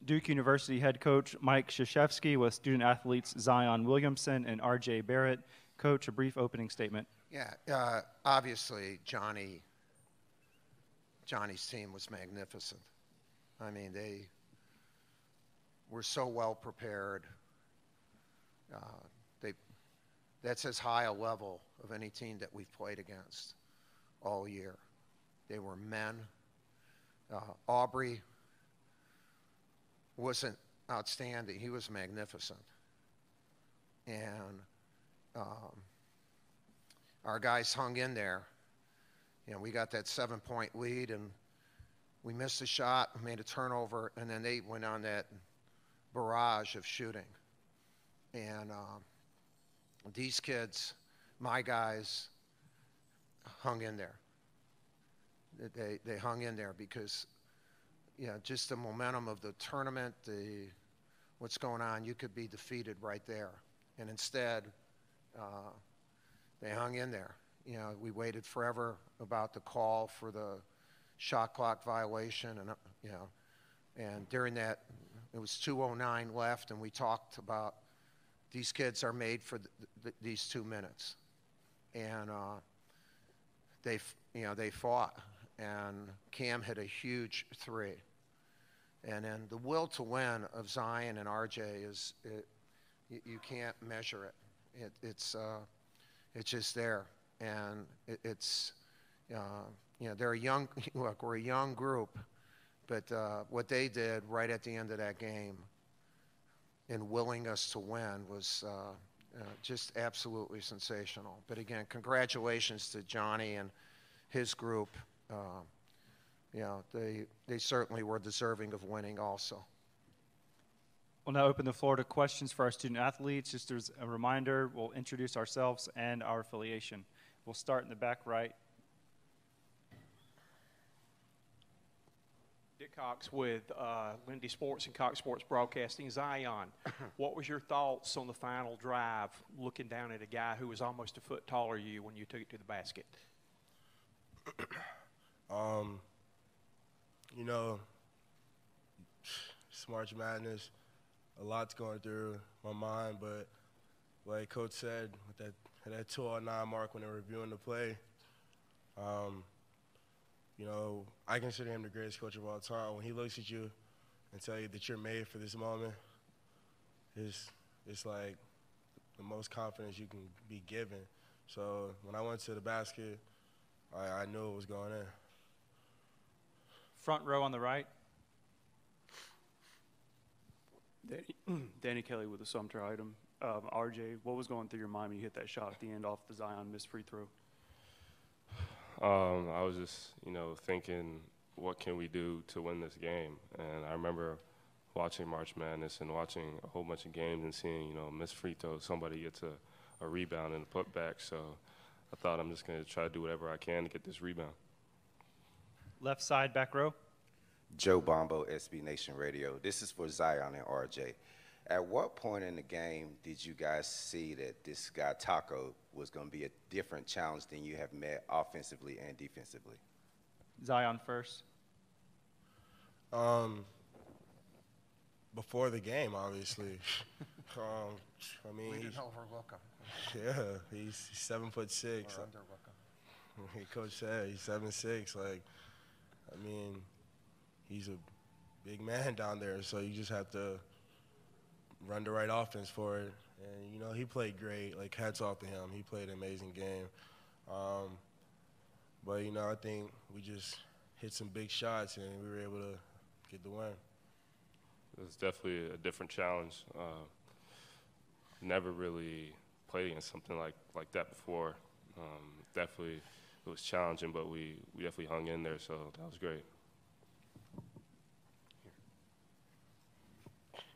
Duke University head coach Mike Krzyzewski with student athletes Zion Williamson and R.J. Barrett. Coach, a brief opening statement. Yeah, obviously Johnny's team was magnificent. I mean, they were so well prepared. That's as high a level of any team that we've played against all year. They were men. Aubrey wasn't outstanding. He was magnificent. And our guys hung in there. You know, we got that 7-point lead, and we missed a shot, made a turnover, and then they went on that barrage of shooting. And these kids, my guys, hung in there. They hung in there because, you know, just the momentum of the tournament, what's going on, you could be defeated right there. And instead, they hung in there. You know, we waited forever about the call for the shot clock violation, and you know, and during that, it was 2:09 left, and we talked about these kids are made for these 2 minutes, and they fought, and Cam hit a huge three, and then the will to win of Zion and RJ you can't measure it. It's just there. And it's, you know, they're a young, look, we're a young group, but what they did right at the end of that game in willing us to win was just absolutely sensational. But again, congratulations to Johnny and his group. You know, they certainly were deserving of winning also. We'll now open the floor to questions for our student athletes. Just as a reminder, we'll introduce ourselves and our affiliation. We'll start in the back right. Dick Cox with Lindy Sports and Cox Sports Broadcasting. Zion, what was your thoughts on the final drive, looking down at a guy who was almost a foot taller than you when you took it to the basket? You know, it's March Madness. A lot's going through my mind, but like Coach said, with that 2:09 mark when they were reviewing the play, you know, I consider him the greatest coach of all time. When he looks at you and tell you that you're made for this moment, it's like the most confidence you can be given. So when I went to the basket, I knew it was going in. Front row on the right. Danny Kelly with the Sumter item. RJ, what was going through your mind when you hit that shot at the end off the Zion missed free throw? I was just, you know, thinking, what can we do to win this game? And I remember watching March Madness and watching a whole bunch of games and seeing, you know, missed free throws, somebody gets a rebound and a putback. So I thought I'm just going to try to do whatever I can to get this rebound. Left side, back row. Joe Bombo, SB Nation Radio. This is for Zion and RJ. At what point in the game did you guys see that this guy Taco was going to be a different challenge than you have met offensively and defensively? Zion first. Before the game, obviously. I mean, We didn't overlook him. yeah, he's 7'6". Or underlook him. Coach said he's 7'6". Like, I mean, he's a big man down there, so you just have to run the right offense for it. And, you know, he played great. Like, hats off to him. He played an amazing game. But, you know, I think we just hit some big shots, and we were able to get the win. It was definitely a different challenge. Never really played against something like that before. Definitely it was challenging, but we definitely hung in there, so that was great.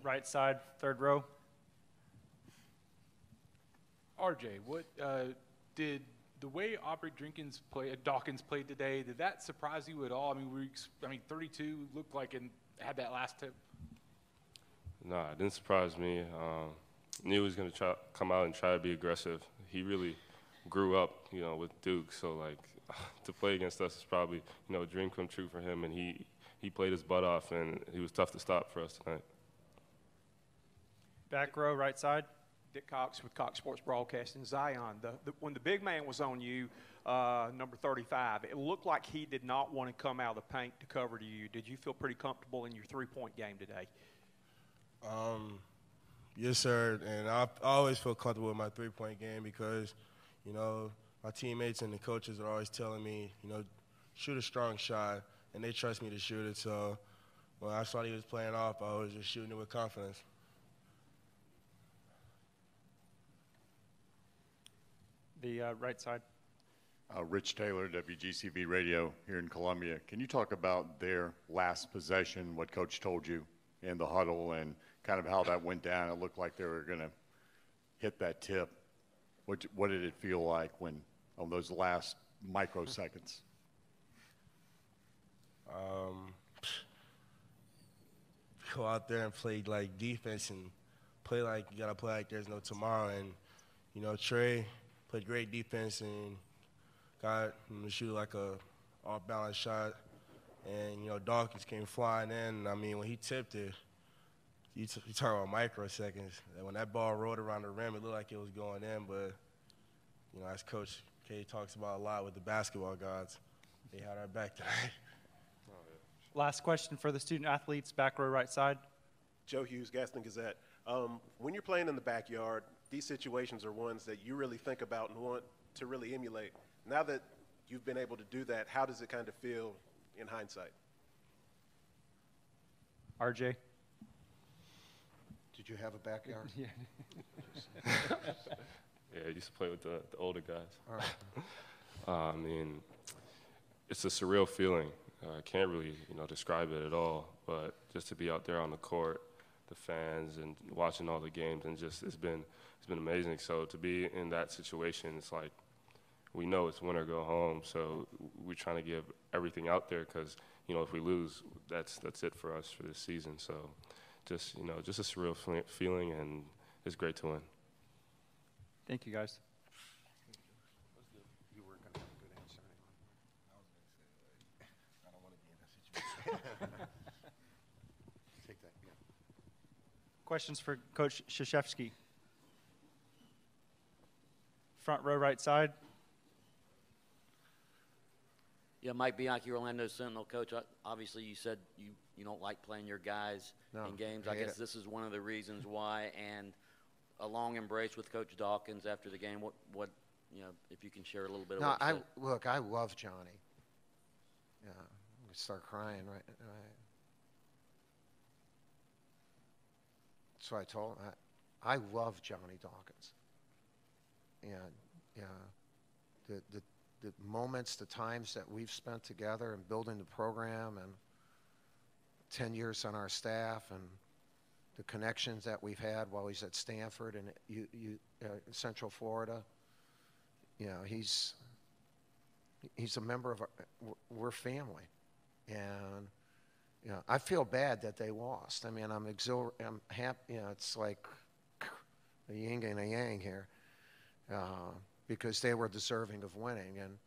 Right side, third row. RJ, what did the way Aubrey Dawkins played today, did that surprise you at all? I mean, 32 looked like and had that last tip. No, it didn't surprise me. Knew he was going to come out and try to be aggressive. He really grew up, you know, with Duke. So, like, to play against us is probably, you know, a dream come true for him. And he he played his butt off, and he was tough to stop for us tonight. Back row, right side. Dick Cox with Cox Sports Broadcasting. Zion, when the big man was on you, number 35, it looked like he did not want to come out of the paint to cover to you. Did you feel pretty comfortable in your three-point game today? Yes, sir. And I always feel comfortable with my three-point game because, you know, my teammates and the coaches are always telling me, you know, shoot a strong shot, and they trust me to shoot it. So when I saw he was playing off, I was just shooting it with confidence. The right side. Rich Taylor, WGCV Radio here in Columbia. Can you talk about their last possession, what Coach told you in the huddle, and kind of how that went down? It looked like they were going to hit that tip. What did it feel like when on those last microseconds? Go out there and play like defense and play like you gotta play like there's no tomorrow. And you know, Trey played great defense and got him to shoot like a off-balance shot. And you know, Dawkins came flying in. I mean, when he tipped it, you talk about microseconds. And when that ball rolled around the rim, it looked like it was going in. But you know, as Coach K talks about a lot with the basketball gods, they had our back tonight. Last question for the student athletes, back row, right side. Joe Hughes, Gaston Gazette. When you're playing in the backyard, these situations are ones that you really think about and want to really emulate. Now that you've been able to do that, how does it kind of feel in hindsight? RJ. Did you have a backyard? Yeah. Yeah, I used to play with the older guys. All right. I mean, it's a surreal feeling. I can't really, you know, describe it at all. But just to be out there on the court, the fans, and watching all the games, and just it's been amazing. So to be in that situation, it's like we know it's win or go home. So we're trying to give everything out there because, you know, if we lose, that's it for us for this season. So just, you know, just a surreal feeling, and it's great to win. Thank you, guys. You were going to have a good answer anyway. I don't want to be in that situation. Take that, yeah. Questions for Coach Krzyzewski. Front row, right side. Yeah, Mike Bianchi, Orlando Sentinel. Coach, obviously you said you don't like playing your guys in games. I guess this is one of the reasons why. And a long embrace with Coach Dawkins after the game. What you know, if you can share a little bit of what you said. Look, I love Johnny. Yeah, I'm going to start crying right. So I told him, I love Johnny Dawkins. And yeah, the moments, the times that we've spent together and building the program, and 10 years on our staff, and the connections that we've had while he's at Stanford and Central Florida. You know, he's a member of we're family. And you know, I feel bad that they lost. I mean, I'm happy. You know, it's like a yin and a yang here, because they were deserving of winning, and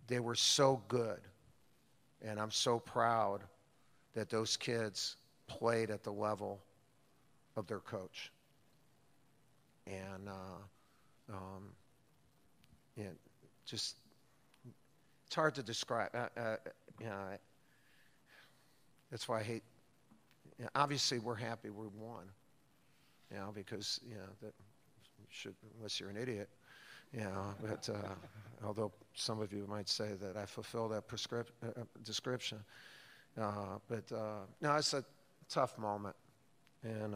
they were so good. And I'm so proud that those kids played at the level of their coach. And you know, just it's hard to describe. You know, that's why I hate. You know, obviously, we're happy we won. You know, because you know that should, unless you're an idiot. You know, but although some of you might say that I fulfill that description, but no, it's a tough moment, and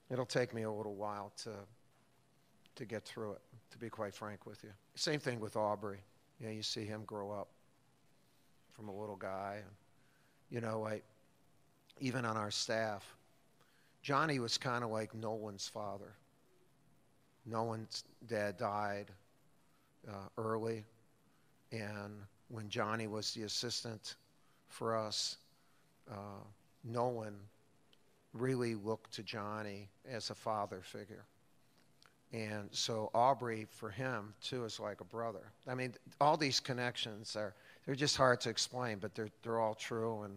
it'll take me a little while to get through it. To be quite frank with you, same thing with Aubrey. You know, you see him grow up from a little guy, and you know, even on our staff, Johnny was kind of like Nolan's father. Nolan's dad died early, and when Johnny was the assistant for us, Nolan really looked to Johnny as a father figure. And so Aubrey, for him, too, is like a brother. I mean, all these connections are, they're just hard to explain, but they're all true,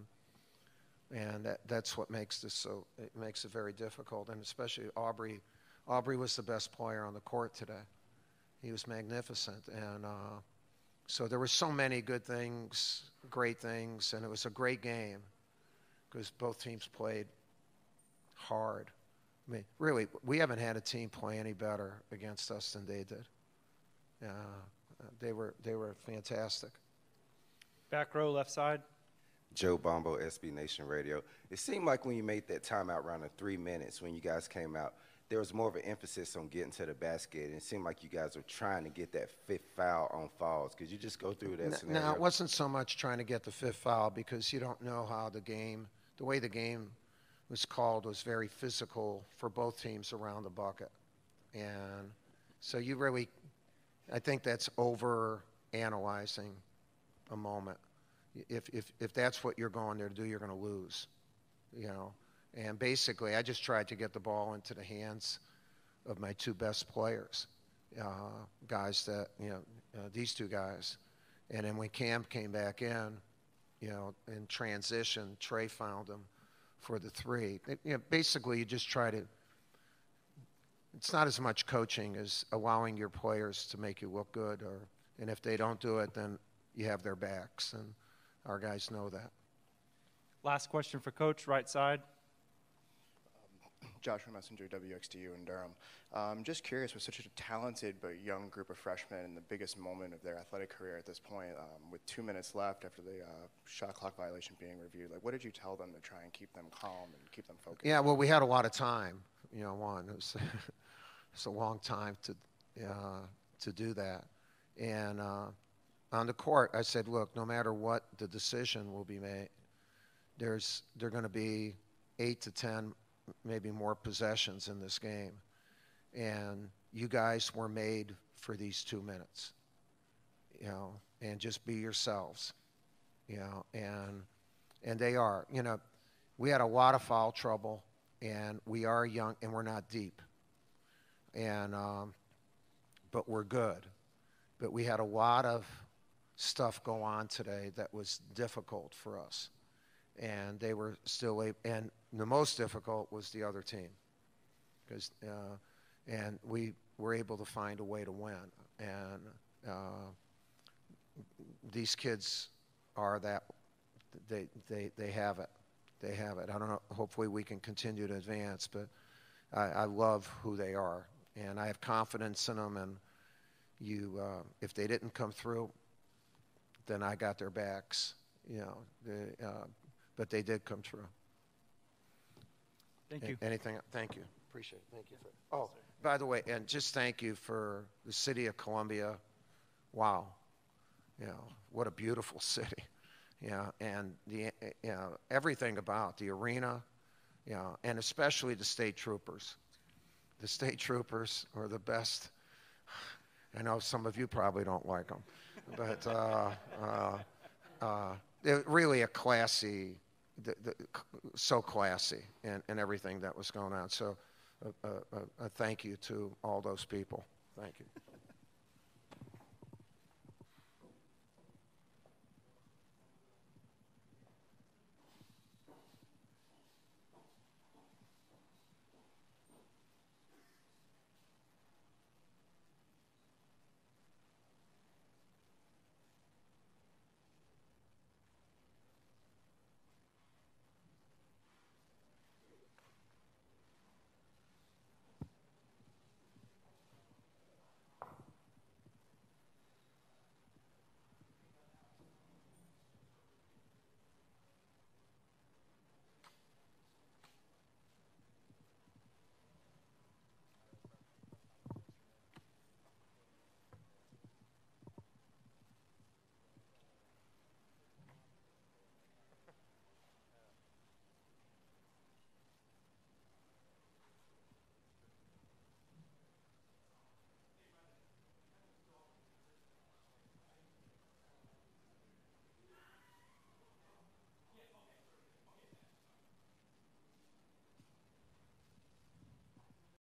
and that's what makes this so, it makes it very difficult, and especially Aubrey. Aubrey was the best player on the court today. He was magnificent, and so there were so many good things, great things, and it was a great game because both teams played hard. I mean, really, we haven't had a team play any better against us than they did. They were fantastic. Back row, left side. Joe Bombo, SB Nation Radio. It seemed like when you made that timeout round of 3 minutes, when you guys came out, there was more of an emphasis on getting to the basket, and it seemed like you guys were trying to get that fifth foul on fouls. Could you just go through that scenario? No, it wasn't so much trying to get the fifth foul because you don't know how the way the game was called was very physical for both teams around the bucket. And so you really, I think that's over-analyzing a moment. If that's what you're going there to do, you're going to lose, you know. And basically, I just tried to get the ball into the hands of my two best players, guys that, these two guys. And then when Cam came back in, in transition, Trey found him for the three. Basically, you just try to, it's not as much coaching as allowing your players to make you look good. And if they don't do it, then you have their backs. And our guys know that. Last question for Coach, right side. Joshua Messenger, WXTU in Durham. Just curious, with such a talented but young group of freshmen in the biggest moment of their athletic career at this point, with 2 minutes left after the shot clock violation being reviewed, like, what did you tell them to try and keep them calm and keep them focused? Yeah, well, we had a lot of time. It was a long time to do that. And on the court, I said, look, no matter what the decision will be made, there are going to be 8 to 10 maybe more possessions in this game. And you guys were made for these 2 minutes, and just be yourselves, and they are. We had a lot of foul trouble, and we are young, and we're not deep. And, but we're good. But we had a lot of stuff go on today that was difficult for us. And they were still able, and the most difficult was the other team, because and we were able to find a way to win. And these kids are that they have it. They have it. I don't know. Hopefully, we can continue to advance, but I love who they are, and I have confidence in them. And if they didn't come through, then I got their backs. But they did come true. Thank you. Anything? Thank you. Appreciate it. Thank you. Oh, by the way, and just thank you for the city of Columbia. Wow. What a beautiful city. And everything about the arena, and especially the state troopers. The state troopers are the best. I know some of you probably don't like them, but they're really a classy, so classy in everything that was going on. So a thank you to all those people. Thank you.